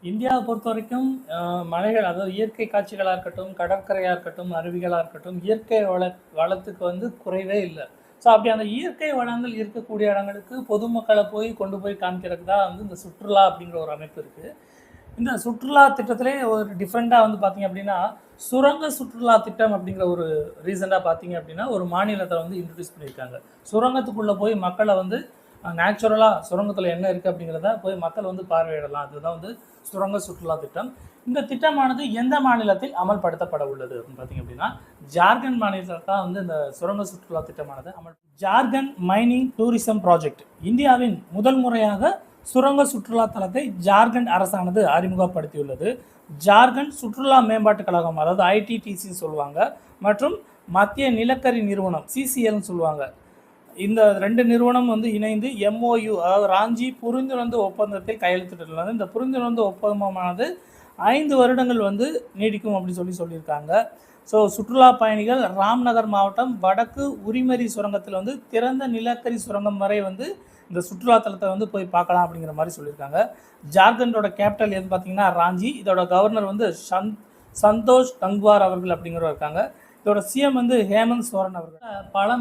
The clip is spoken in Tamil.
இந்தியாவை பொறுத்தவரைக்கும் மலைகள் அதாவது இயற்கை காட்சிகளா இருக்கட்டும், கடற்கரையா இருக்கட்டும், அருவிகளா இருக்கட்டும், இயற்கை வளத்துக்கு வந்து குறைவே இல்ல. ஸோ அப்படி அந்த இயற்கை வளங்கள் இருக்கக்கூடிய இடங்களுக்கு பொதுமக்கள கொண்டு போய் காமிக்கிறதுக்கு தான் வந்து இந்த சுற்றுலா அப்படிங்கிற ஒரு அமைப்பு இருக்கு. இந்த சுற்றுலா திட்டத்திலே ஒரு டிஃப்ரெண்ட்டா வந்து பார்த்தீங்க அப்படின்னா, சுரங்க சுற்றுலா திட்டம் அப்படிங்கிற ஒரு ரீசென்ட்டா பார்த்தீங்க அப்படின்னா, ஒரு மாநிலத்த வந்து இன்ட்ரோடியூஸ் பண்ணியிருக்காங்க. சுரங்கத்துக்குள்ள போய் மக்கள வந்து நேச்சுரலா சுரங்கத்தில என்ன இருக்கு அப்படிங்கிறத போய் மக்கள் வந்து பார்வையிடலாம். அதுதான் வந்து சுரங்க சுற்றுலா திட்டம். இந்த திட்டமானது எந்த மாநிலத்தில் அமல்படுத்தப்பட உள்ளது அப்படின்னு பார்த்தீங்க அப்படின்னா, ஜார்க்கண்ட் மாநிலத்தில் தான் வந்து இந்த சுரங்க சுற்றுலா திட்டமானது ஜார்க்கண்ட் மைனிங் டூரிசம் ப்ராஜெக்ட் இந்தியாவின் முதல் முறையாக சுரங்க சுற்றுலா தளத்தை ஜார்க்கண்ட் அரசானது அறிமுகப்படுத்தியுள்ளது. ஜார்க்கண்ட் சுற்றுலா மேம்பாட்டுக் கழகம், அதாவது ஐடிடிசி சொல்லுவாங்க, மற்றும் மத்திய நிலக்கரி நிறுவனம் சிசிஎல்னு சொல்லுவாங்க. இந்த 2 நிறுவனம் வந்து இணைந்து எம்ஓயு, அதாவது ராஞ்சி புரிந்துணர்வு ஒப்பந்தத்தில் கையெழுத்திட்டுள்ளது. இந்த புரிந்துணர்வு ஒப்பந்தமானது 5 வருடங்கள் வந்து நீடிக்கும் அப்படின்னு சொல்லியிருக்காங்க. ஸோ சுற்றுலா பயணிகள் ராம்நகர் மாவட்டம் வடக்கு உரிமரி சுரங்கத்தில் வந்து திறந்த நிலக்கரி சுரங்கம் வரை வந்து இந்த சுற்றுலா தலத்தை வந்து போய் பார்க்கலாம் அப்படிங்கிற மாதிரி சொல்லியிருக்காங்க. ஜார்க்கண்டோட கேபிட்டல் எதுன்னு பார்த்தீங்கன்னா ராஞ்சி. இதோட கவர்னர் வந்து சந்தோஷ் கங்வார் அவர்கள் அப்படிங்கிறவர் இருக்காங்க. இதோட சிஎம் வந்து ஹேமந்த் சோரன் அவர்கள். பல